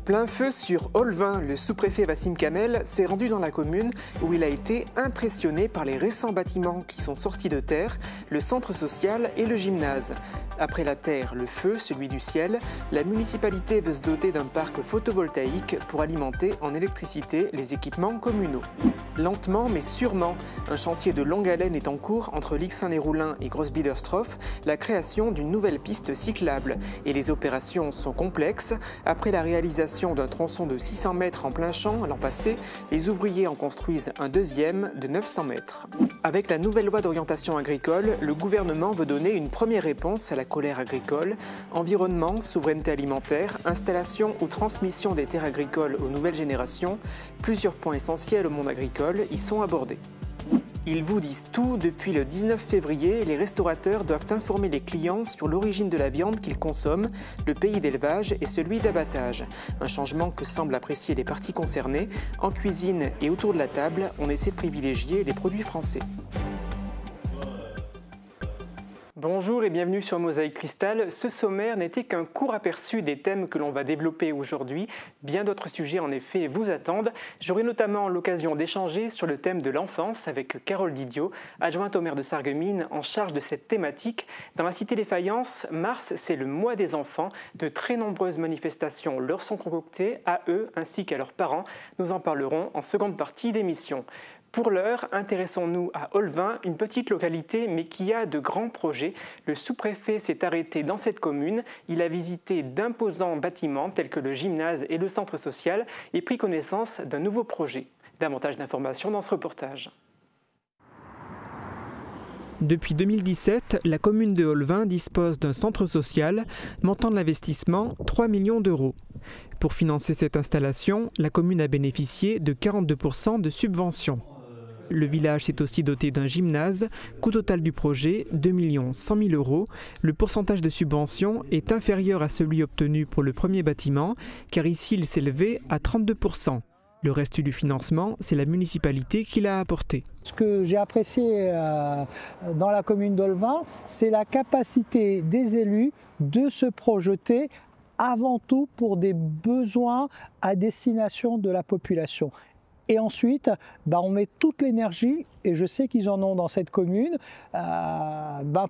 Plein feu sur Olvin, le sous-préfet Wassim Kamel s'est rendu dans la commune où il a été impressionné par les récents bâtiments qui sont sortis de terre, le centre social et le gymnase. Après la terre, le feu, celui du ciel, la municipalité veut se doter d'un parc photovoltaïque pour alimenter en électricité les équipements communaux. Lentement mais sûrement, un chantier de longue haleine est en cours entre Lixin-les-Roulins et Grossbiederstroff, la création d'une nouvelle piste cyclable. Et les opérations sont complexes. Après la réalisation d'un tronçon de 600 mètres en plein champ l'an passé, les ouvriers en construisent un deuxième de 900 mètres. Avec la nouvelle loi d'orientation agricole, le gouvernement veut donner une première réponse à la colère agricole. Environnement, souveraineté alimentaire, installation ou transmission des terres agricoles aux nouvelles générations, plusieurs points essentiels au monde agricole y sont abordés. Ils vous disent tout. Depuis le 19 février, les restaurateurs doivent informer les clients sur l'origine de la viande qu'ils consomment, le pays d'élevage et celui d'abattage. Un changement que semblent apprécier les parties concernées. En cuisine et autour de la table, on essaie de privilégier les produits français. Bonjour et bienvenue sur Mosaïque Cristal. Ce sommaire n'était qu'un court aperçu des thèmes que l'on va développer aujourd'hui. Bien d'autres sujets en effet vous attendent. J'aurai notamment l'occasion d'échanger sur le thème de l'enfance avec Carole Didio, adjointe au maire de Sarreguemines en charge de cette thématique. Dans la cité des Faïences, mars, c'est le mois des enfants. De très nombreuses manifestations leur sont concoctées à eux ainsi qu'à leurs parents. Nous en parlerons en seconde partie d'émission. Pour l'heure, intéressons-nous à Olvin, une petite localité mais qui a de grands projets. Le sous-préfet s'est arrêté dans cette commune. Il a visité d'imposants bâtiments tels que le gymnase et le centre social et pris connaissance d'un nouveau projet. Davantage d'informations dans ce reportage. Depuis 2017, la commune de Olvin dispose d'un centre social montant de l'investissement 3 millions d'euros. Pour financer cette installation, la commune a bénéficié de 42% de subventions. Le village s'est aussi doté d'un gymnase. Coût total du projet, 2 100 000 euros. Le pourcentage de subvention est inférieur à celui obtenu pour le premier bâtiment, car ici il s'élevait à 32%. Le reste du financement, c'est la municipalité qui l'a apporté. Ce que j'ai apprécié dans la commune d'Olvin, c'est la capacité des élus de se projeter avant tout pour des besoins à destination de la population. Et ensuite, on met toute l'énergie, et je sais qu'ils en ont dans cette commune,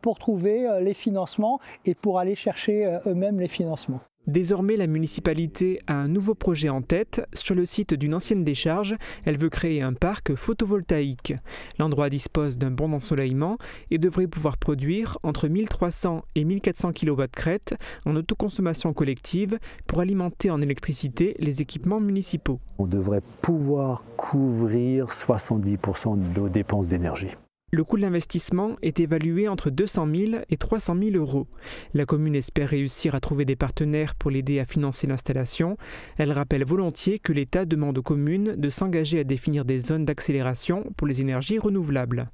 pour trouver les financements et pour aller chercher eux-mêmes les financements. Désormais, la municipalité a un nouveau projet en tête. Sur le site d'une ancienne décharge, elle veut créer un parc photovoltaïque. L'endroit dispose d'un bon ensoleillement et devrait pouvoir produire entre 1300 et 1400 kW/crête en autoconsommation collective pour alimenter en électricité les équipements municipaux. On devrait pouvoir couvrir 70% de nos dépenses d'énergie. Le coût de l'investissement est évalué entre 200 000 et 300 000 euros. La commune espère réussir à trouver des partenaires pour l'aider à financer l'installation. Elle rappelle volontiers que l'État demande aux communes de s'engager à définir des zones d'accélération pour les énergies renouvelables.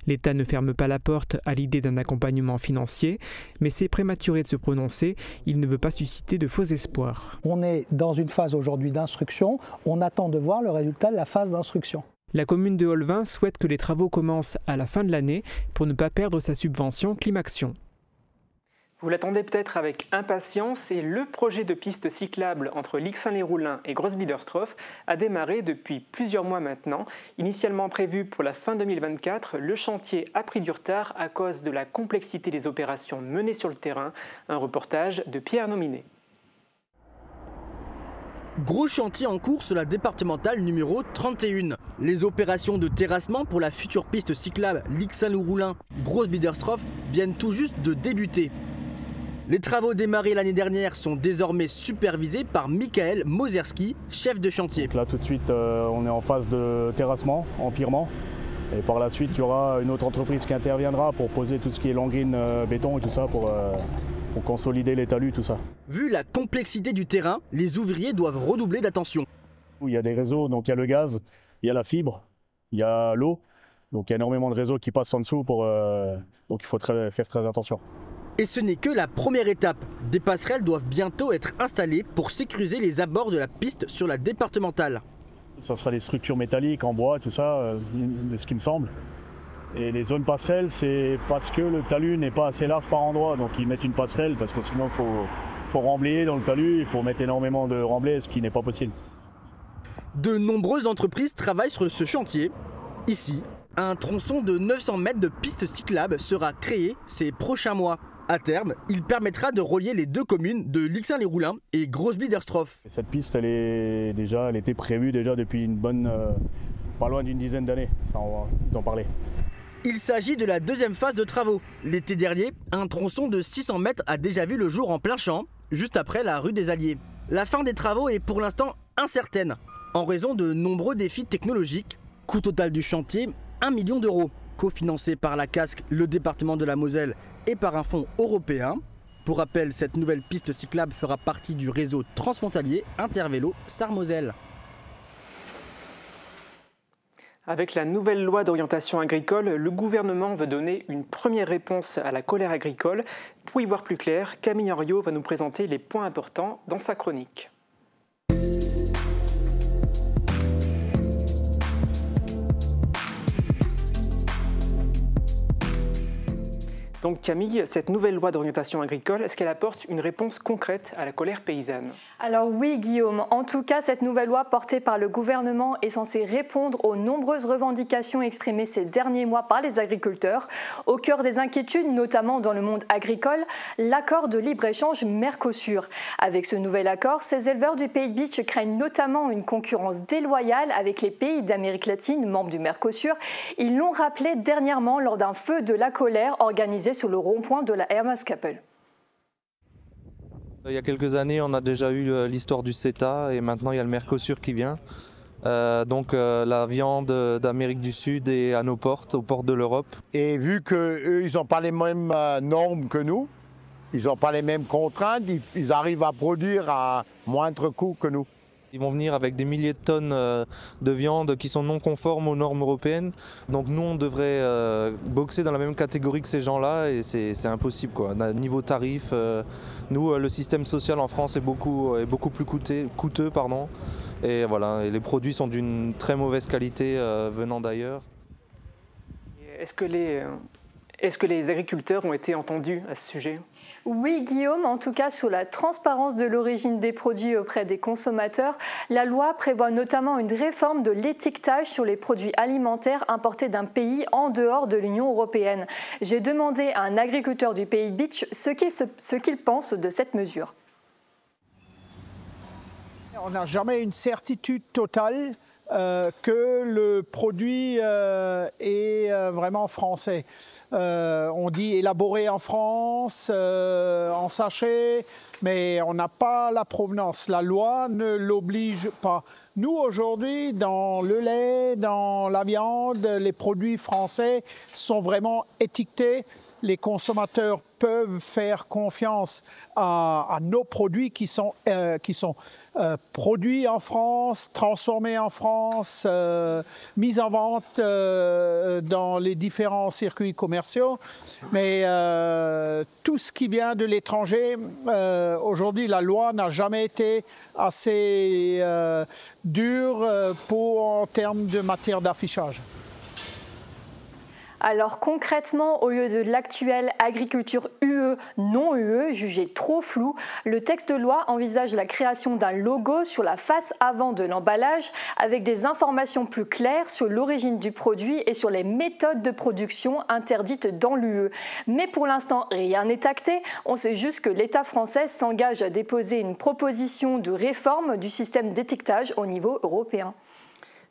L'État ne ferme pas la porte à l'idée d'un accompagnement financier, mais c'est prématuré de se prononcer. Il ne veut pas susciter de faux espoirs. On est dans une phase aujourd'hui d'instruction. On attend de voir le résultat de la phase d'instruction. La commune de Olvin souhaite que les travaux commencent à la fin de l'année pour ne pas perdre sa subvention Climaction. Vous l'attendez peut-être avec impatience et le projet de piste cyclable entre Lixin-les-Roulins et Grossbiederstroff a démarré depuis plusieurs mois maintenant. Initialement prévu pour la fin 2024, le chantier a pris du retard à cause de la complexité des opérations menées sur le terrain. Un reportage de Pierre Nominé. Gros chantier en cours sur la départementale numéro 31. Les opérations de terrassement pour la future piste cyclable Lixin-les-Roulins Grossbiederstroff viennent tout juste de débuter. Les travaux démarrés l'année dernière sont désormais supervisés par Michael Moserski, chef de chantier. Là tout de suite on est en phase de terrassement, empirement. Et par la suite il y aura une autre entreprise qui interviendra pour poser tout ce qui est langrine, béton et tout ça pour consolider les talus, tout ça. Vu la complexité du terrain, les ouvriers doivent redoubler d'attention. Il y a des réseaux, donc il y a le gaz, il y a la fibre, il y a l'eau. Donc il y a énormément de réseaux qui passent en dessous, donc il faut faire très attention. Et ce n'est que la première étape. Des passerelles doivent bientôt être installées pour sécuriser les abords de la piste sur la départementale. Ça sera des structures métalliques en bois, tout ça, ce qui me semble. Et les zones passerelles, c'est parce que le talus n'est pas assez large par endroit. Donc ils mettent une passerelle parce que sinon il faut remblayer dans le talus, il faut mettre énormément de remblais, ce qui n'est pas possible. De nombreuses entreprises travaillent sur ce chantier. Ici, un tronçon de 900 mètres de piste cyclable sera créé ces prochains mois. À terme, il permettra de relier les deux communes de Lixin-les-Roulins et Grosse-Biederstroff. Cette piste, elle était prévue déjà depuis une bonne, pas loin d'une dizaine d'années. Ils en parlaient. Il s'agit de la deuxième phase de travaux. L'été dernier, un tronçon de 600 mètres a déjà vu le jour en plein champ, juste après la rue des Alliés. La fin des travaux est pour l'instant incertaine, en raison de nombreux défis technologiques. Coût total du chantier, 1 million d'euros, cofinancé par la CASC, le département de la Moselle et par un fonds européen. Pour rappel, cette nouvelle piste cyclable fera partie du réseau transfrontalier Intervélo Sarre-Moselle. Avec la nouvelle loi d'orientation agricole, le gouvernement veut donner une première réponse à la colère agricole. Pour y voir plus clair, Camille Henriot va nous présenter les points importants dans sa chronique. Donc Camille, cette nouvelle loi d'orientation agricole, est-ce qu'elle apporte une réponse concrète à la colère paysanne? Alors oui Guillaume, en tout cas cette nouvelle loi portée par le gouvernement est censée répondre aux nombreuses revendications exprimées ces derniers mois par les agriculteurs. Au cœur des inquiétudes, notamment dans le monde agricole, l'accord de libre-échange Mercosur. Avec ce nouvel accord, ces éleveurs du Pays Bitche craignent notamment une concurrence déloyale avec les pays d'Amérique latine, membres du Mercosur. Ils l'ont rappelé dernièrement lors d'un feu de la colère organisé sur le rond-point de la Hermaskappel. Il y a quelques années, on a déjà eu l'histoire du CETA et maintenant il y a le Mercosur qui vient. La viande d'Amérique du Sud est à nos portes, aux portes de l'Europe. Et vu qu'eux, ils n'ont pas les mêmes normes que nous, ils n'ont pas les mêmes contraintes, ils arrivent à produire à moindre coût que nous. Ils vont venir avec des milliers de tonnes de viande qui sont non conformes aux normes européennes. Donc nous, on devrait boxer dans la même catégorie que ces gens-là et c'est impossible, quoi. Niveau tarif, nous, le système social en France est beaucoup plus coûteux. Et voilà, et les produits sont d'une très mauvaise qualité venant d'ailleurs. Est-ce que les agriculteurs ont été entendus à ce sujet? Oui Guillaume, en tout cas sur la transparence de l'origine des produits auprès des consommateurs, la loi prévoit notamment une réforme de l'étiquetage sur les produits alimentaires importés d'un pays en dehors de l'Union européenne. J'ai demandé à un agriculteur du Pays Bitche ce qu'il pense de cette mesure. On n'a jamais une certitude totale que le produit est vraiment français. On dit élaboré en France, en sachet, mais on n'a pas la provenance. La loi ne l'oblige pas. Nous, aujourd'hui, dans le lait, dans la viande, les produits français sont vraiment étiquetés. Les consommateurs peuvent faire confiance à nos produits qui sont produits en France, transformés en France, mis en vente dans les différents circuits commerciaux. Mais tout ce qui vient de l'étranger, aujourd'hui, la loi n'a jamais été assez dure en termes de matière d'affichage. Alors concrètement, au lieu de l'actuelle agriculture UE, non UE, jugée trop floue, le texte de loi envisage la création d'un logo sur la face avant de l'emballage avec des informations plus claires sur l'origine du produit et sur les méthodes de production interdites dans l'UE. Mais pour l'instant, rien n'est acté. On sait juste que l'État français s'engage à déposer une proposition de réforme du système d'étiquetage au niveau européen.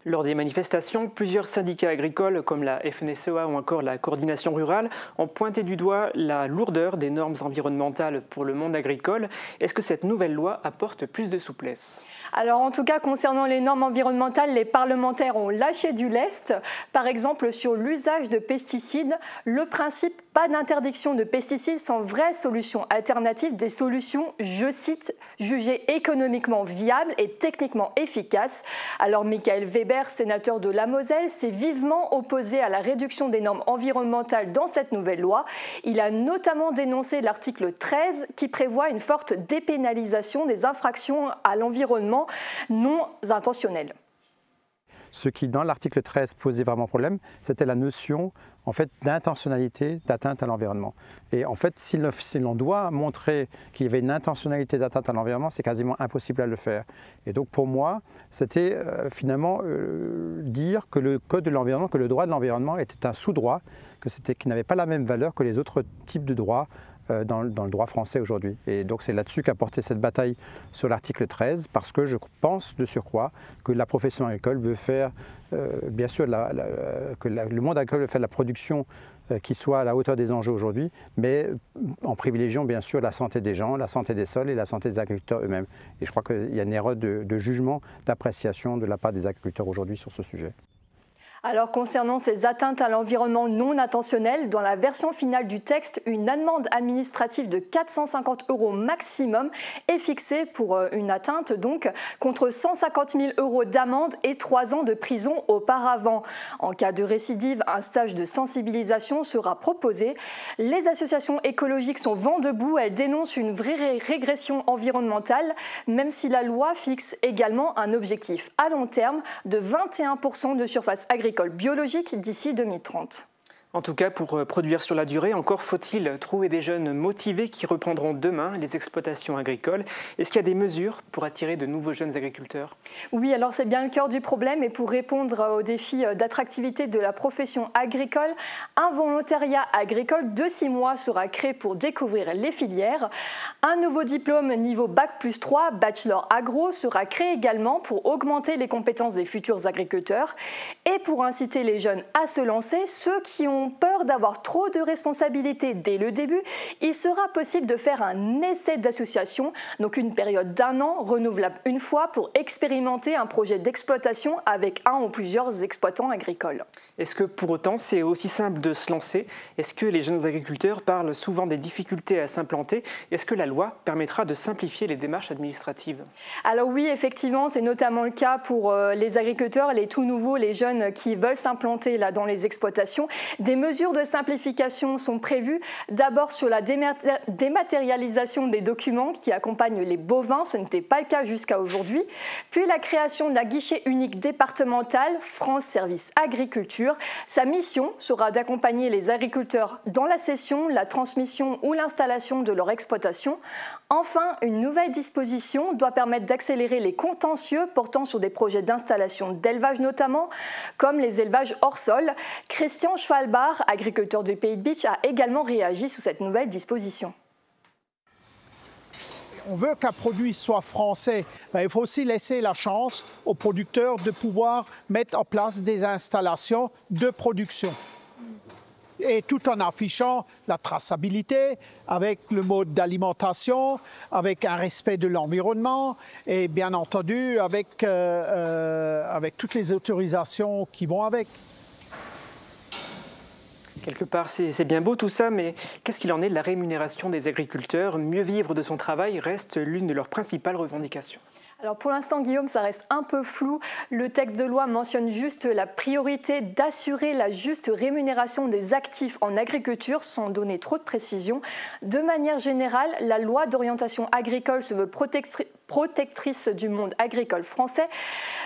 Lors des manifestations, plusieurs syndicats agricoles comme la FNSEA ou encore la Coordination rurale ont pointé du doigt la lourdeur des normes environnementales pour le monde agricole. Est-ce que cette nouvelle loi apporte plus de souplesse? Alors en tout cas, concernant les normes environnementales, les parlementaires ont lâché du lest. Par exemple, sur l'usage de pesticides, le principe pas d'interdiction de pesticides sans vraie solution alternative, des solutions, je cite, jugées économiquement viables et techniquement efficaces. Alors Michael Weber, sénateur de la Moselle, s'est vivement opposé à la réduction des normes environnementales dans cette nouvelle loi. Il a notamment dénoncé l'article 13 qui prévoit une forte dépénalisation des infractions à l'environnement non intentionnelles. Ce qui, dans l'article 13, posait vraiment problème, c'était la notion en fait, d'intentionnalité d'atteinte à l'environnement. Et en fait, si l'on doit montrer qu'il y avait une intentionnalité d'atteinte à l'environnement, c'est quasiment impossible à le faire. Et donc pour moi, c'était finalement dire que le code de l'environnement, que le droit de l'environnement était un sous-droit, qu'il n'avait pas la même valeur que les autres types de droits dans le droit français aujourd'hui. Et donc c'est là-dessus qu'a porté cette bataille sur l'article 13, parce que je pense de surcroît que la profession agricole veut faire, bien sûr, le monde agricole veut faire de la production qui soit à la hauteur des enjeux aujourd'hui, mais en privilégiant bien sûr la santé des gens, la santé des sols et la santé des agriculteurs eux-mêmes. Et je crois qu'il y a une erreur de jugement, d'appréciation de la part des agriculteurs aujourd'hui sur ce sujet. Alors concernant ces atteintes à l'environnement non intentionnelles, dans la version finale du texte, une amende administrative de 450 € maximum est fixée pour une atteinte, donc contre 150 000 € d'amende et 3 ans de prison auparavant. En cas de récidive, un stage de sensibilisation sera proposé. Les associations écologiques sont vent debout, elles dénoncent une vraie régression environnementale, même si la loi fixe également un objectif à long terme de 21% de surface agricole biologique d'ici 2030. En tout cas, pour produire sur la durée, encore faut-il trouver des jeunes motivés qui reprendront demain les exploitations agricoles. Est-ce qu'il y a des mesures pour attirer de nouveaux jeunes agriculteurs? Oui, alors c'est bien le cœur du problème, et pour répondre au défi d'attractivité de la profession agricole, un volontariat agricole de 6 mois sera créé pour découvrir les filières. Un nouveau diplôme niveau Bac+3, Bachelor Agro, sera créé également pour augmenter les compétences des futurs agriculteurs. Et pour inciter les jeunes à se lancer, ceux qui ont peur d'avoir trop de responsabilités dès le début, il sera possible de faire un essai d'association, donc une période d'1 an renouvelable une fois pour expérimenter un projet d'exploitation avec un ou plusieurs exploitants agricoles. Est-ce que pour autant c'est aussi simple de se lancer? Est-ce que les jeunes agriculteurs parlent souvent des difficultés à s'implanter? Est-ce que la loi permettra de simplifier les démarches administratives? Alors oui, effectivement, c'est notamment le cas pour les agriculteurs, les tout nouveaux, les jeunes qui veulent s'implanter là dans les exploitations. Des mesures de simplification sont prévues, d'abord sur la dématérialisation des documents qui accompagnent les bovins, ce n'était pas le cas jusqu'à aujourd'hui, puis la création d'un guichet unique départemental, France Service Agriculture. Sa mission sera d'accompagner les agriculteurs dans la cession, la transmission ou l'installation de leur exploitation. Enfin, une nouvelle disposition doit permettre d'accélérer les contentieux portant sur des projets d'installation d'élevage notamment, comme les élevages hors sol. Christian Schwalbach, agriculteur du Pays de Bitche, a également réagi sous cette nouvelle disposition. On veut qu'un produit soit français, mais il faut aussi laisser la chance aux producteurs de pouvoir mettre en place des installations de production. Et tout en affichant la traçabilité avec le mode d'alimentation, avec un respect de l'environnement et bien entendu avec toutes les autorisations qui vont avec. Quelque part, c'est bien beau tout ça, mais qu'est-ce qu'il en est de la rémunération des agriculteurs? Mieux vivre de son travail reste l'une de leurs principales revendications. Alors pour l'instant, Guillaume, ça reste un peu flou. Le texte de loi mentionne juste la priorité d'assurer la juste rémunération des actifs en agriculture sans donner trop de précision. De manière générale, la loi d'orientation agricole se veut protectrice du monde agricole français.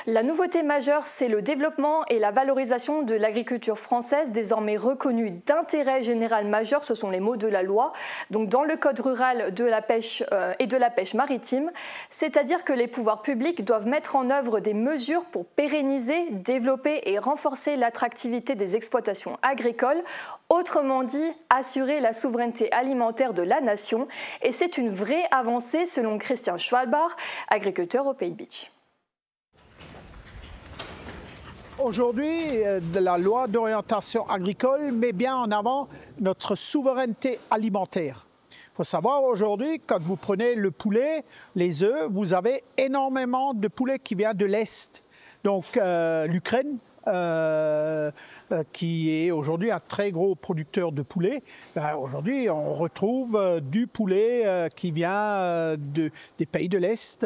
La nouveauté majeure, c'est le développement et la valorisation de l'agriculture française, désormais reconnue d'intérêt général majeur, ce sont les mots de la loi, donc dans le code rural de la pêche et de la pêche maritime, c'est-à-dire que les pouvoirs publics doivent mettre en œuvre des mesures pour pérenniser, développer et renforcer l'attractivité des exploitations agricoles, autrement dit, assurer la souveraineté alimentaire de la nation, et c'est une vraie avancée selon Christian Schwalbach, agriculteur au Pays de Bitche. Aujourd'hui, la loi d'orientation agricole met bien en avant notre souveraineté alimentaire. Il faut savoir aujourd'hui, quand vous prenez le poulet, les œufs, vous avez énormément de poulet qui vient de l'Est. Donc l'Ukraine, qui est aujourd'hui un très gros producteur de poulet, aujourd'hui on retrouve du poulet qui vient des pays de l'Est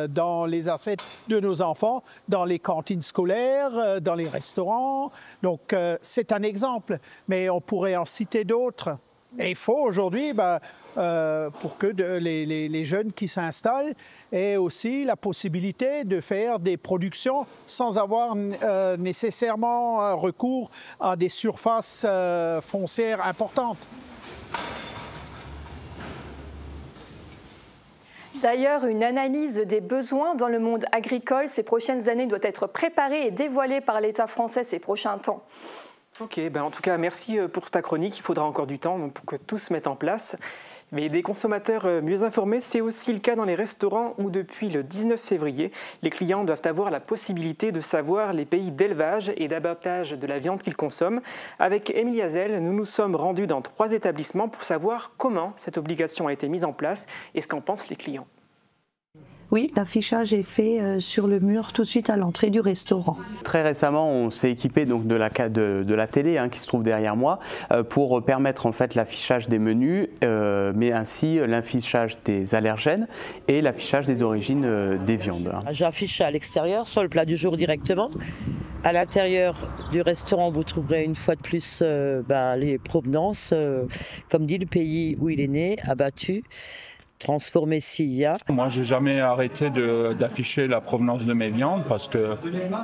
dans les assiettes de nos enfants, dans les cantines scolaires, dans les restaurants. Donc c'est un exemple, mais on pourrait en citer d'autres. Et il faut aujourd'hui, pour que les jeunes qui s'installent aient aussi la possibilité de faire des productions sans avoir nécessairement recours à des surfaces foncières importantes. D'ailleurs, une analyse des besoins dans le monde agricole ces prochaines années doit être préparée et dévoilée par l'État français ces prochains temps. Ok, en tout cas, merci pour ta chronique. Il faudra encore du temps pour que tout se mette en place. Mais des consommateurs mieux informés, c'est aussi le cas dans les restaurants où depuis le 19 février, les clients doivent avoir la possibilité de savoir les pays d'élevage et d'abattage de la viande qu'ils consomment. Avec Émilie Hazel, nous nous sommes rendus dans 3 établissements pour savoir comment cette obligation a été mise en place et ce qu'en pensent les clients. Oui, l'affichage est fait sur le mur tout de suite à l'entrée du restaurant. Très récemment, on s'est équipé donc de la télé qui se trouve derrière moi pour permettre en fait l'affichage des menus, mais ainsi l'affichage des allergènes et l'affichage des origines des viandes. J'affiche à l'extérieur, sur le plat du jour directement. À l'intérieur du restaurant, vous trouverez une fois de plus les provenances, comme dit le pays où il est né, abattu, transformé s'il y a. Moi, j'ai jamais arrêté d'afficher la provenance de mes viandes parce que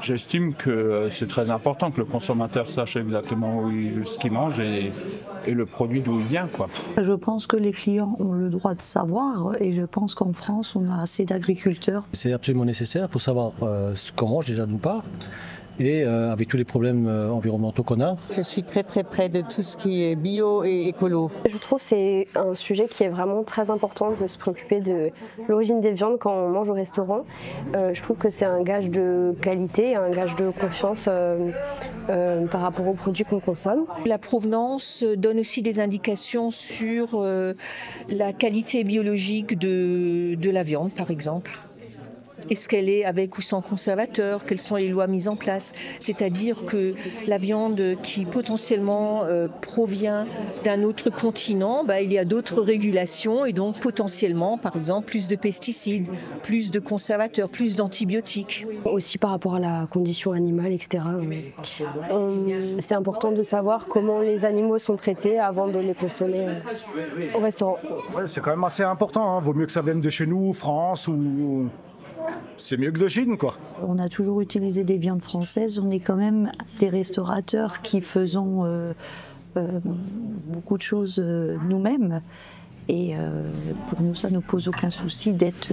j'estime que c'est très important que le consommateur sache exactement ce qu'il mange et le produit d'où il vient, quoi. Je pense que les clients ont le droit de savoir et je pense qu'en France, on a assez d'agriculteurs. C'est absolument nécessaire pour savoir ce qu'on mange déjà d'une part. Et avec tous les problèmes environnementaux qu'on a. Je suis très près de tout ce qui est bio et écolo. Je trouve que c'est un sujet qui est vraiment très important de se préoccuper de l'origine des viandes quand on mange au restaurant. Je trouve que c'est un gage de qualité, un gage de confiance par rapport aux produits qu'on consomme. La provenance donne aussi des indications sur la qualité biologique de la viande, par exemple. Est-ce qu'elle est avec ou sans conservateur? Quelles sont les lois mises en place? C'est-à-dire que la viande qui potentiellement provient d'un autre continent, il y a d'autres régulations et donc potentiellement, par exemple, plus de pesticides, plus de conservateurs, plus d'antibiotiques. Aussi par rapport à la condition animale, etc. C'est important de savoir comment les animaux sont traités avant de les consommer au restaurant. Ouais, c'est quand même assez important, Vaut mieux que ça vienne de chez nous, France ou... C'est mieux que de Chine, quoi. On a toujours utilisé des viandes françaises. On est quand même des restaurateurs qui faisons beaucoup de choses nous-mêmes. Et pour nous, ça ne pose aucun souci d'être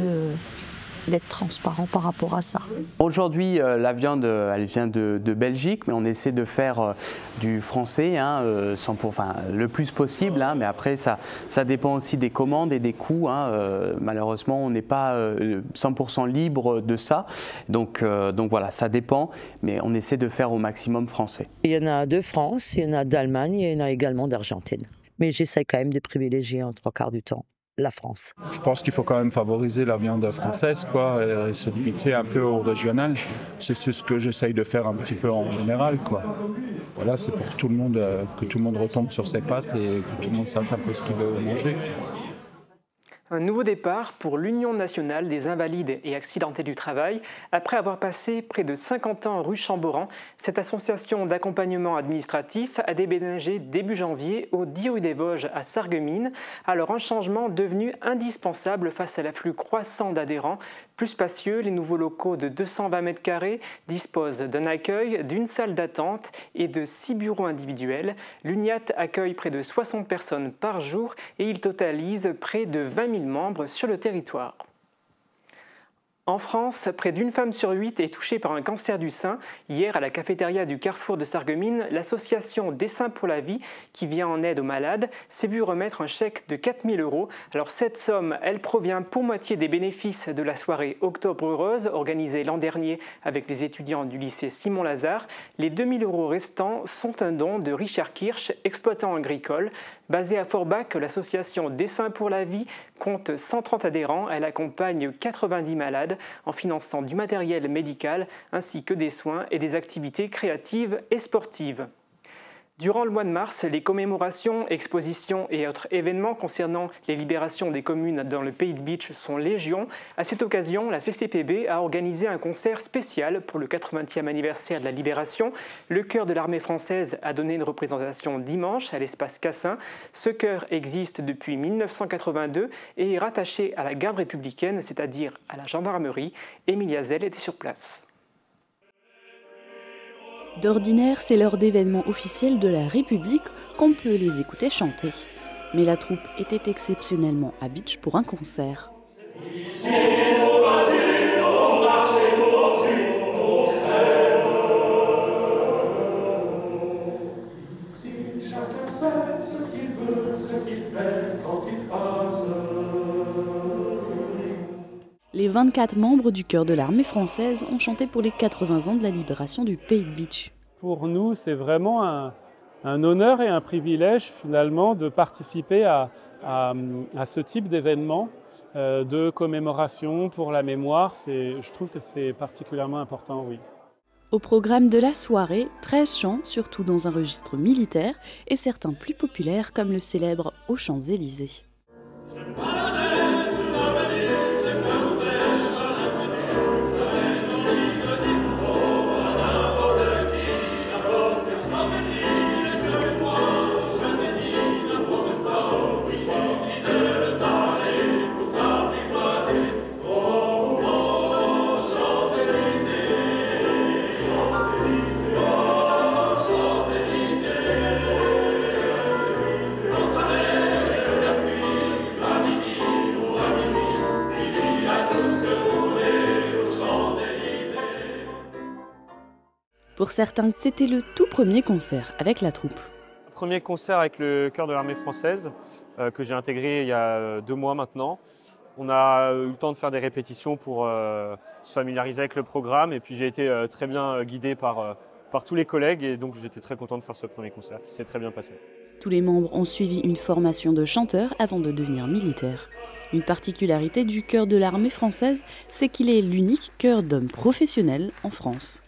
transparent par rapport à ça. Aujourd'hui, la viande, elle vient de Belgique, mais on essaie de faire du français le plus possible. Mais après, ça dépend aussi des commandes et des coûts. Malheureusement, on n'est pas 100% libre de ça. Donc voilà, ça dépend, mais on essaie de faire au maximum français. Il y en a de France, il y en a d'Allemagne, et il y en a également d'Argentine. Mais j'essaie quand même de privilégier en 3/4 du temps la France. Je pense qu'il faut quand même favoriser la viande française, et se limiter un peu au régional. C'est ce que j'essaye de faire un petit peu en général, Voilà, c'est pour tout le monde, que tout le monde retombe sur ses pattes et que tout le monde sache un peu ce qu'il veut manger. Un nouveau départ pour l'Union nationale des invalides et accidentés du travail. Après avoir passé près de 50 ans rue Chamboran, cette association d'accompagnement administratif a déménagé début janvier au 10 rue des Vosges à Sarreguemines. Alors un changement devenu indispensable face à l'afflux croissant d'adhérents. Plus spacieux, les nouveaux locaux de 220 mètres carrés disposent d'un accueil, d'une salle d'attente et de 6 bureaux individuels. L'UNIAT accueille près de 60 personnes par jour et il totalise près de 20 000 membres sur le territoire. En France, près d'une femme sur 8 est touchée par un cancer du sein. Hier, à la cafétéria du Carrefour de Sarreguemines, l'association Des Seins pour la Vie, qui vient en aide aux malades, s'est vue remettre un chèque de 4 000 €. Alors cette somme, elle provient pour moitié des bénéfices de la soirée Octobre Heureuse, organisée l'an dernier avec les étudiants du lycée Simon-Lazare. Les 2 000 € restants sont un don de Richard Kirsch, exploitant agricole. Basée à Forbach, l'association Des Seins pour la Vie compte 130 adhérents. Elle accompagne 90 malades en finançant du matériel médical ainsi que des soins et des activités créatives et sportives. Durant le mois de mars, les commémorations, expositions et autres événements concernant les libérations des communes dans le Pays de Bitche sont légion. À cette occasion, la CCPB a organisé un concert spécial pour le 80e anniversaire de la libération. Le chœur de l'armée française a donné une représentation dimanche à l'espace Cassin. Ce chœur existe depuis 1982 et est rattaché à la garde républicaine, c'est-à-dire à la gendarmerie. Émilie Hazel était sur place. D'ordinaire, c'est lors d'événements officiels de la République qu'on peut les écouter chanter. Mais la troupe était exceptionnellement à Bitche pour un concert. Les 24 membres du chœur de l'armée française ont chanté pour les 80 ans de la libération du Pays de Bitche. Pour nous, c'est vraiment un honneur et un privilège finalement de participer à ce type d'événement de commémoration pour la mémoire. Je trouve que c'est particulièrement important, oui. Au programme de la soirée, 13 chants, surtout dans un registre militaire, et certains plus populaires comme le célèbre Aux Champs-Élysées. Pour certains, c'était le tout premier concert avec la troupe. Premier concert avec le chœur de l'armée française que j'ai intégré il y a 2 mois maintenant. On a eu le temps de faire des répétitions pour se familiariser avec le programme et puis j'ai été très bien guidé par tous les collègues et donc j'étais très content de faire ce premier concert qui s'est très bien passé. Tous les membres ont suivi une formation de chanteur avant de devenir militaires. Une particularité du chœur de l'armée française, c'est qu'il est l'unique chœur d'hommes professionnels en France.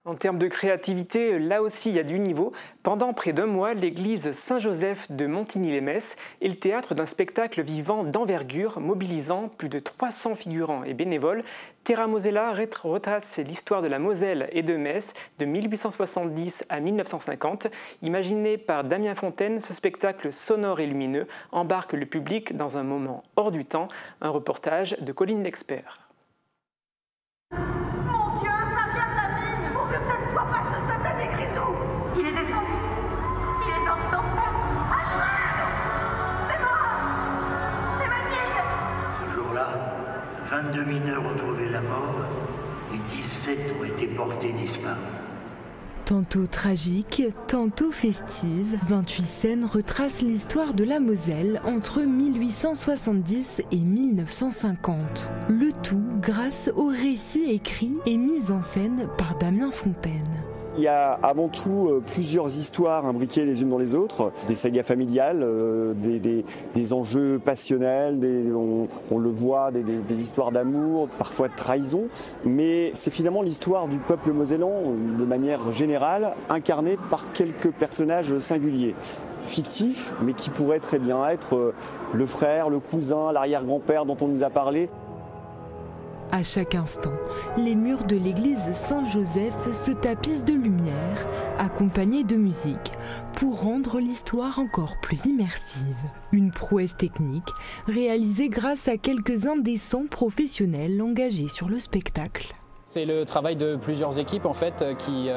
En termes de créativité, là aussi il y a du niveau. Pendant près d'1 mois, l'église Saint-Joseph de Montigny-lès-Metz est le théâtre d'un spectacle vivant d'envergure, mobilisant plus de 300 figurants et bénévoles. Terra Mosella retrace l'histoire de la Moselle et de Metz de 1870 à 1950. Imaginé par Damien Fontaine, ce spectacle sonore et lumineux embarque le public dans un moment hors du temps. Un reportage de Colline L'Expert. Il est descendu. Il est dans cet enfer. C'est moi. C'est Mathilde. Ce jour-là, 22 mineurs ont trouvé la mort et 17 ont été portés disparus. Tantôt tragique, tantôt festive, 28 scènes retracent l'histoire de la Moselle entre 1870 et 1950. Le tout grâce aux récits écrits et mis en scène par Damien Fontaine. Il y a avant tout plusieurs histoires imbriquées les unes dans les autres, des sagas familiales, des enjeux passionnels, on le voit, des histoires d'amour, parfois de trahison, mais c'est finalement l'histoire du peuple mosellan de manière générale, incarnée par quelques personnages singuliers, fictifs, mais qui pourraient très bien être le frère, le cousin, l'arrière-grand-père dont on nous a parlé. À chaque instant, les murs de l'église Saint-Joseph se tapissent de lumière, accompagnés de musique, pour rendre l'histoire encore plus immersive. Une prouesse technique réalisée grâce à quelques-uns des 100 professionnels engagés sur le spectacle. C'est le travail de plusieurs équipes en fait qui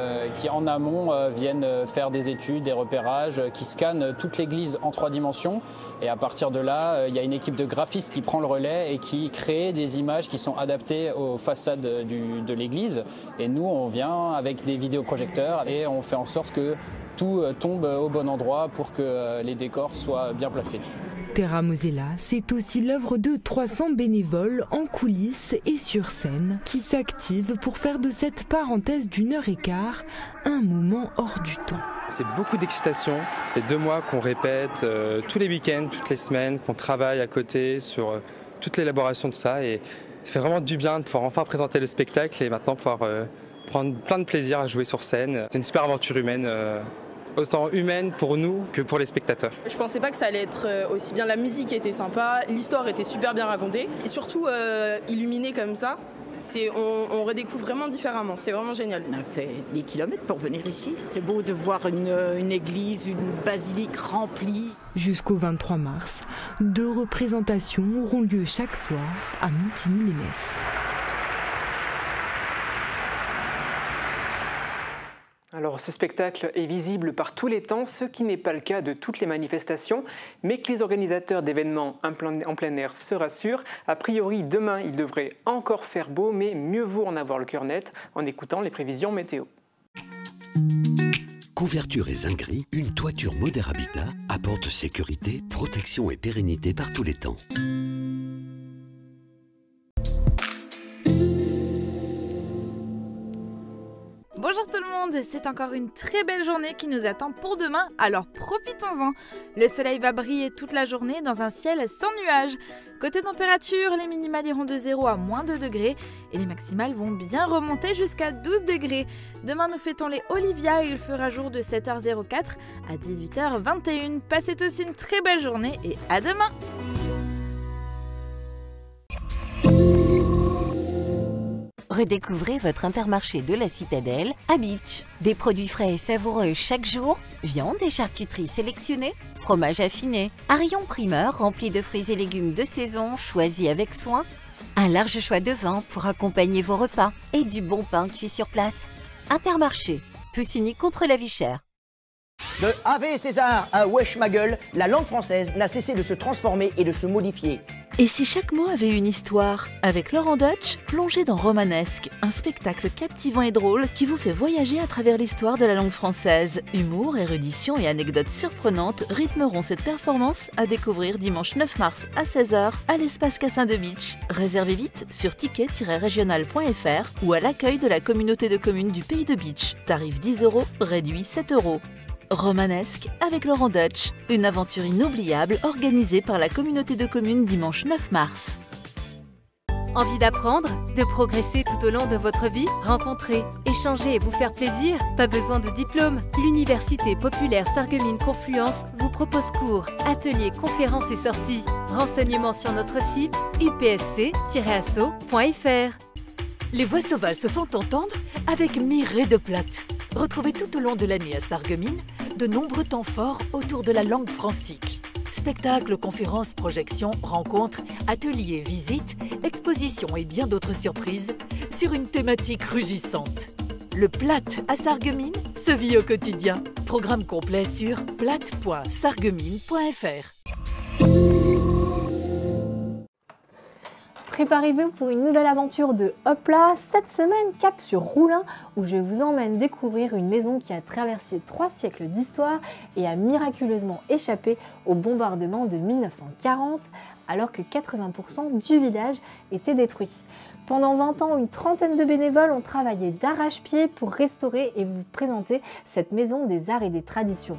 en amont viennent faire des études, des repérages, qui scannent toute l'église en 3 dimensions. Et à partir de là, il y a une équipe de graphistes qui prend le relais et qui crée des images qui sont adaptées aux façades de l'église. Et nous, on vient avec des vidéoprojecteurs et on fait en sorte que tout tombe au bon endroit pour que les décors soient bien placés. Terra Mosella, c'est aussi l'œuvre de 300 bénévoles en coulisses et sur scène qui s'activent pour faire de cette parenthèse d'1h15 un moment hors du temps. C'est beaucoup d'excitation. Ça fait 2 mois qu'on répète tous les week-ends, toutes les semaines, qu'on travaille à côté sur toute l'élaboration de ça. Et ça fait vraiment du bien de pouvoir enfin présenter le spectacle et maintenant pouvoir prendre plein de plaisir à jouer sur scène. C'est une super aventure humaine autant humaine pour nous que pour les spectateurs. Je pensais pas que ça allait être aussi bien. La musique était sympa, l'histoire était super bien racontée et surtout illuminée comme ça. On redécouvre vraiment différemment, c'est vraiment génial. On a fait des kilomètres pour venir ici. C'est beau de voir une église, une basilique remplie. Jusqu'au 23 mars, 2 représentations auront lieu chaque soir à Montigny-lès-Metz. Alors ce spectacle est visible par tous les temps, ce qui n'est pas le cas de toutes les manifestations, mais que les organisateurs d'événements en plein air se rassurent. A priori, demain, il devrait encore faire beau, mais mieux vaut en avoir le cœur net en écoutant les prévisions météo. Couverture et zinguerie, une toiture Moder Habitat apporte sécurité, protection et pérennité par tous les temps. Bonjour tout le monde, c'est encore une très belle journée qui nous attend pour demain, alors profitons-en. Le soleil va briller toute la journée dans un ciel sans nuages. Côté température, les minimales iront de 0 à moins 2 degrés et les maximales vont bien remonter jusqu'à 12 degrés. Demain nous fêtons les Olivia et il fera jour de 7h04 à 18h21. Passez tous une très belle journée et à demain. Redécouvrez votre Intermarché de la Citadelle à Bitche. Des produits frais et savoureux chaque jour, viande et charcuterie sélectionnées, fromage affiné, un rayon primeur rempli de fruits et légumes de saison choisis avec soin, un large choix de vin pour accompagner vos repas et du bon pain cuit sur place. Intermarché, tous unis contre la vie chère. De Ave César à Wesh ma gueule, la langue française n'a cessé de se transformer et de se modifier. Et si chaque mot avait une histoire? Avec Laurent Deutsch, plongez dans Romanesque, un spectacle captivant et drôle qui vous fait voyager à travers l'histoire de la langue française. Humour, érudition et anecdotes surprenantes rythmeront cette performance à découvrir dimanche 9 mars à 16h à l'espace Cassin de Bitche. Réservez vite sur ticket-régional.fr ou à l'accueil de la communauté de communes du Pays de Bitche. Tarif 10 €, réduit 7 €. Romanesque avec Laurent Deutsch, une aventure inoubliable organisée par la communauté de communes dimanche 9 mars. Envie d'apprendre, de progresser tout au long de votre vie? Rencontrer, échanger et vous faire plaisir? Pas besoin de diplôme. L'Université populaire Sarreguemines Confluence vous propose cours, ateliers, conférences et sorties. Renseignements sur notre site upsc-asso.fr. Les voix sauvages se font entendre avec Mireille de Plate. Retrouvez tout au long de l'année à Sarreguemines de nombreux temps forts autour de la langue francique. Spectacles, conférences, projections, rencontres, ateliers, visites, expositions et bien d'autres surprises sur une thématique rugissante. Le Plate à Sarreguemines se vit au quotidien. Programme complet sur plate.sarreguemines.fr. Préparez-vous pour une nouvelle aventure de Hopla. Cette semaine, cap sur Roulin, où je vous emmène découvrir une maison qui a traversé 3 siècles d'histoire et a miraculeusement échappé au bombardement de 1940, alors que 80% du village était détruit. Pendant 20 ans, une trentaine de bénévoles ont travaillé d'arrache-pied pour restaurer et vous présenter cette maison des arts et des traditions.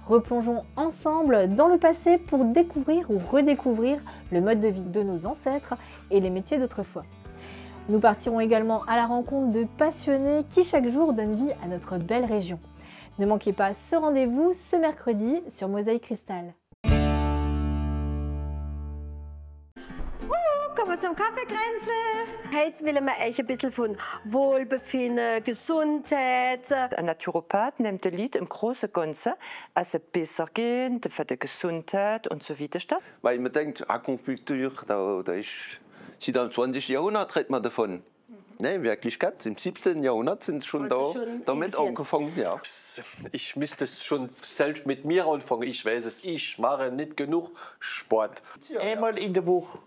Replongeons ensemble dans le passé pour découvrir ou redécouvrir le mode de vie de nos ancêtres et les métiers d'autrefois. Nous partirons également à la rencontre de passionnés qui chaque jour donnent vie à notre belle région. Ne manquez pas ce rendez-vous ce mercredi sur Mosaïque Cristal. Kommen wir zum Kaffeekränzle. Heute wollen wir euch ein bisschen von Wohlbefinden, Gesundheit. Ein Naturopath nimmt das Lied im großen Ganzen, also besser gehen, für die Gesundheit und so weiter statt. Weil man denkt, Akupunktur, da ist, seit dem 20. Jahrhundert redet man davon. Nein, in Wirklichkeit, im 17. Jahrhundert sind sie schon damit angefangen. Ja. Ich müsste es schon selbst mit mir anfangen. Ich weiß es, ich mache nicht genug Sport. Einmal in der Woche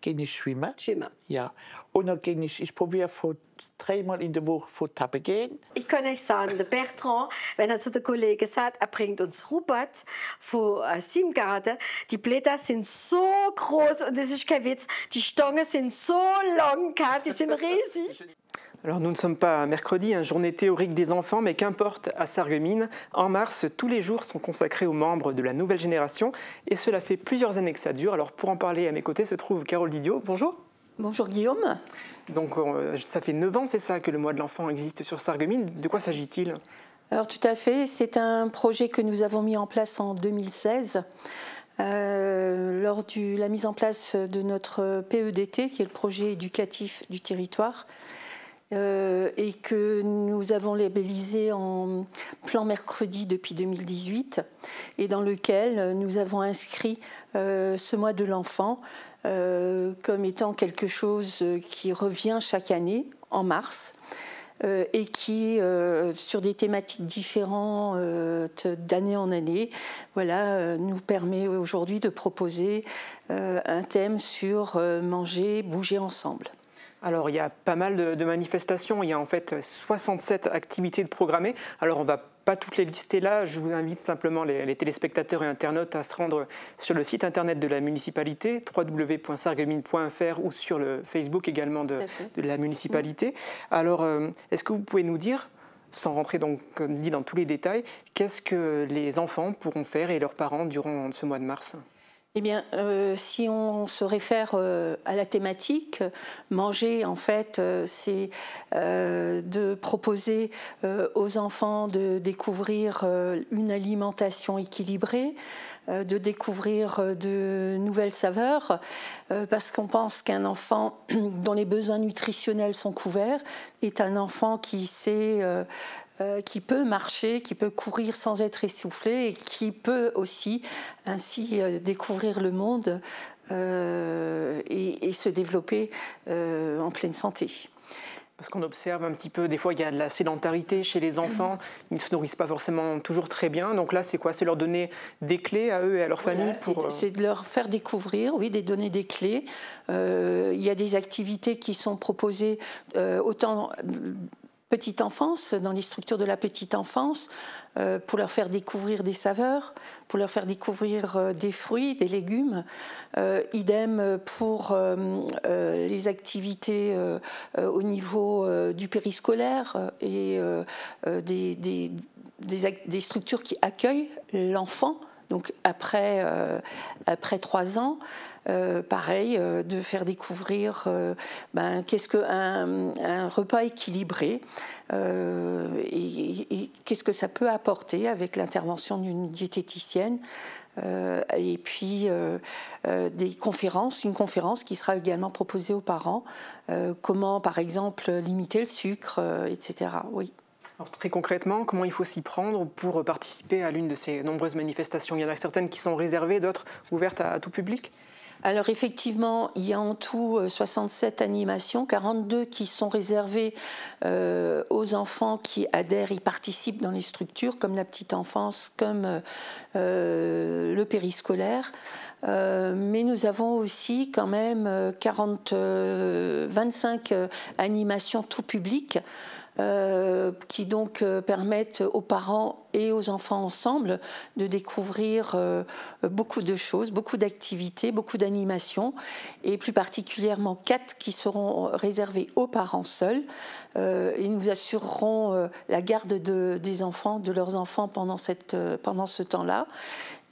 gehe ich schwimmen. Ja. Und dann gehe ich probiere 3-mal in der Woche von Tappe gehen. Ich kann euch sagen, der Bertrand, wenn er zu den Kollegen sagt, er bringt uns Rupert von Simgarten. Die Blätter sind so groß und das ist kein Witz. Die Stangen sind so lang, die sind riesig. Alors nous ne sommes pas mercredi, journée théorique des enfants, mais qu'importe, à Sarreguemines, en mars, tous les jours sont consacrés aux membres de la nouvelle génération et cela fait plusieurs années que ça dure. Alors pour en parler à mes côtés se trouve Carole Didio, bonjour. Bonjour Guillaume. Donc ça fait 9 ans, c'est ça, que le mois de l'enfant existe sur Sarreguemines. De quoi s'agit-il ? Alors tout à fait, c'est un projet que nous avons mis en place en 2016. Lors de la mise en place de notre PEDT, qui est le projet éducatif du territoire, et que nous avons labellisé en plan mercredi depuis 2018, et dans lequel nous avons inscrit ce mois de l'enfant comme étant quelque chose qui revient chaque année en mars, et qui, sur des thématiques différentes d'année en année, voilà, nous permet aujourd'hui de proposer un thème sur manger, bouger ensemble. Alors, il y a pas mal de manifestations. Il y a en fait 67 activités de programmées. Alors, on ne va pas toutes les lister là. Je vous invite simplement les téléspectateurs et internautes à se rendre sur le site internet de la municipalité, www.sarreguemines.fr, ou sur le Facebook également de la municipalité. Alors, est-ce que vous pouvez nous dire, sans rentrer donc, comme dit, dans tous les détails, qu'est-ce que les enfants pourront faire et leurs parents durant ce mois de mars ? Eh bien, si on se réfère à la thématique, manger, en fait, c'est de proposer aux enfants de découvrir une alimentation équilibrée, de découvrir de nouvelles saveurs, parce qu'on pense qu'un enfant dont les besoins nutritionnels sont couverts est un enfant qui sait... qui peut marcher, qui peut courir sans être essoufflé et qui peut aussi ainsi découvrir le monde et se développer en pleine santé. Parce qu'on observe un petit peu, des fois il y a de la sédentarité chez les enfants, ils ne se nourrissent pas forcément toujours très bien, donc là c'est quoi? C'est leur donner des clés à eux et à leur famille pour... C'est de leur faire découvrir, oui, de donner des clés. Il y a des activités qui sont proposées autant... petite enfance, dans les structures de la petite enfance, pour leur faire découvrir des saveurs, pour leur faire découvrir des fruits, des légumes. Idem pour les activités au niveau du périscolaire et des structures qui accueillent l'enfant. Donc après 3 ans, pareil, de faire découvrir qu'est-ce qu'un repas équilibré et qu'est-ce que ça peut apporter avec l'intervention d'une diététicienne. Et puis une conférence qui sera également proposée aux parents, comment par exemple limiter le sucre, etc. Oui. Alors, très concrètement, comment il faut s'y prendre pour participer à l'une de ces nombreuses manifestations? Il y en a certaines qui sont réservées, d'autres ouvertes à tout public? Alors effectivement, il y a en tout 67 animations, 42 qui sont réservées aux enfants qui adhèrent et participent dans les structures, comme la petite enfance, comme le périscolaire. Mais nous avons aussi quand même 25 animations tout public, qui donc permettent aux parents et aux enfants ensemble de découvrir beaucoup de choses, beaucoup d'activités, beaucoup d'animations, et plus particulièrement 4 qui seront réservées aux parents seuls. Et nous assurerons la garde des enfants, de leurs enfants pendant ce temps-là.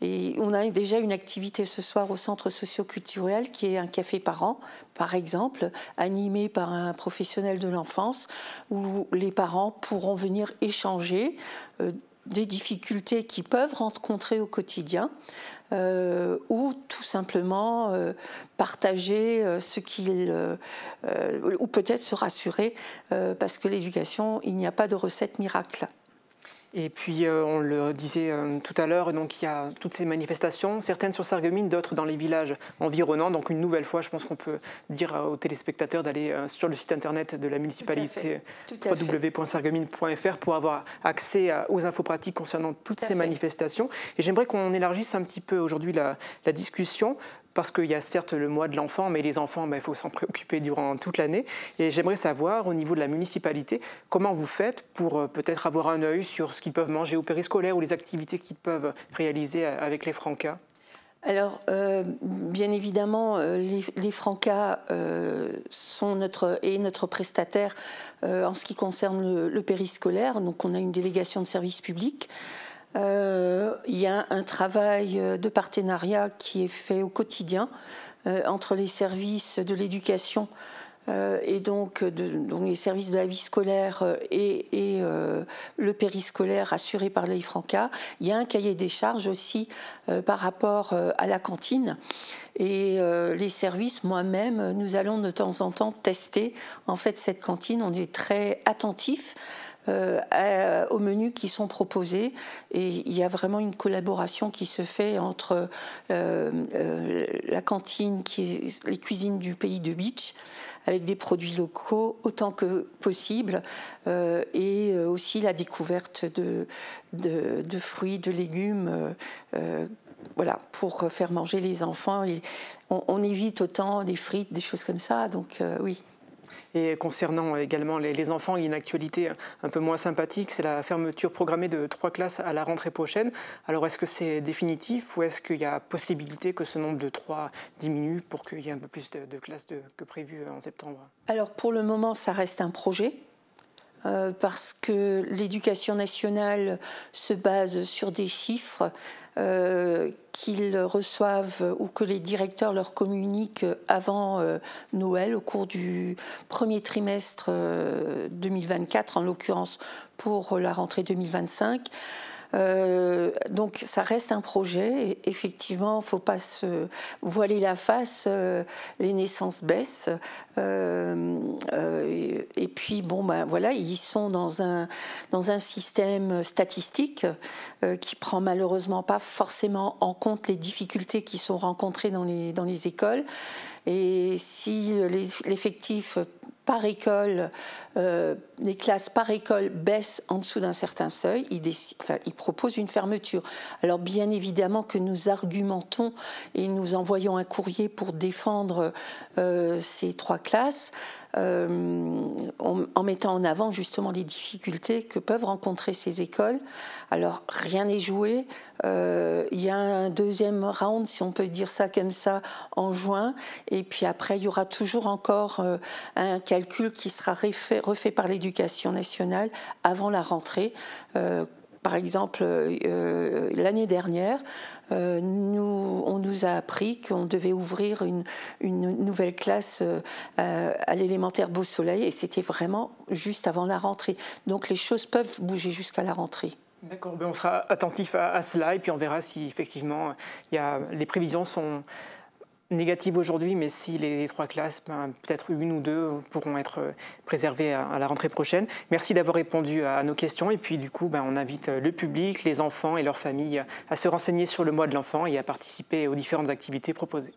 Et on a déjà une activité ce soir au centre socio-culturel qui est un café parent, par exemple, animé par un professionnel de l'enfance, où les parents pourront venir échanger des difficultés qu'ils peuvent rencontrer au quotidien, ou tout simplement partager ce qu'ils... ou peut-être se rassurer, parce que l'éducation, il n'y a pas de recette miracle. Et puis, on le disait tout à l'heure, donc il y a toutes ces manifestations, certaines sur Sarreguemines, d'autres dans les villages environnants. Donc une nouvelle fois, je pense qu'on peut dire aux téléspectateurs d'aller sur le site internet de la municipalité, www.sarreguemines.fr, pour avoir accès aux infos pratiques concernant toutes ces manifestations. Et j'aimerais qu'on élargisse un petit peu aujourd'hui la discussion, parce qu'il y a certes le mois de l'enfant, mais les enfants, il faut s'en préoccuper durant toute l'année. Et j'aimerais savoir, au niveau de la municipalité, comment vous faites pour peut-être avoir un œil sur ce qu'ils peuvent manger au périscolaire ou les activités qu'ils peuvent réaliser avec les Francas? Alors, bien évidemment, les Francas sont notre prestataire en ce qui concerne le périscolaire. Donc, on a une délégation de service public. Il y a un travail de partenariat qui est fait au quotidien entre les services de l'éducation et donc les services de la vie scolaire et le périscolaire assuré par l'EIFRANCA. Il y a un cahier des charges aussi par rapport à la cantine. Et les services, moi-même, nous allons de temps en temps tester en fait cette cantine. On est très attentifs aux menus qui sont proposés, et il y a vraiment une collaboration qui se fait entre la cantine, qui est les cuisines du pays de Beach, avec des produits locaux autant que possible, et aussi la découverte de fruits, de légumes, voilà, pour faire manger les enfants. On évite autant des frites, des choses comme ça, donc oui. Et concernant également les enfants, il y a une actualité un peu moins sympathique, c'est la fermeture programmée de 3 classes à la rentrée prochaine. Alors est-ce que c'est définitif ou est-ce qu'il y a possibilité que ce nombre de 3 diminue pour qu'il y ait un peu plus de classes que prévu en septembre? Alors pour le moment, ça reste un projet. Parce que l'éducation nationale se base sur des chiffres qu'ils reçoivent ou que les directeurs leur communiquent avant Noël, au cours du premier trimestre 2024, en l'occurrence pour la rentrée 2025. Donc ça reste un projet, et effectivement il ne faut pas se voiler la face, les naissances baissent, et puis bon ben voilà, ils sont dans un système statistique qui prend malheureusement pas forcément en compte les difficultés qui sont rencontrées dans les écoles. Et si l'effectif par école, les classes par école baissent en dessous d'un certain seuil, ils proposent une fermeture. Alors bien évidemment que nous argumentons et nous envoyons un courrier pour défendre ces 3 classes, en mettant en avant justement les difficultés que peuvent rencontrer ces écoles. Alors rien n'est joué, il y a un deuxième round, si on peut dire ça comme ça, en juin, et puis après il y aura toujours encore un calcul qui sera refait par l'éducation nationale avant la rentrée. Par exemple, l'année dernière, on nous a appris qu'on devait ouvrir une nouvelle classe à l'élémentaire Beau Soleil, et c'était vraiment juste avant la rentrée. Donc les choses peuvent bouger jusqu'à la rentrée. D'accord, on sera attentif à cela, et puis on verra si effectivement les prévisions sont négatives aujourd'hui, mais si les 3 classes, peut-être 1 ou 2 pourront être préservées à la rentrée prochaine. Merci d'avoir répondu à nos questions, et puis du coup on invite le public, les enfants et leurs familles à se renseigner sur le mois de l'enfant et à participer aux différentes activités proposées.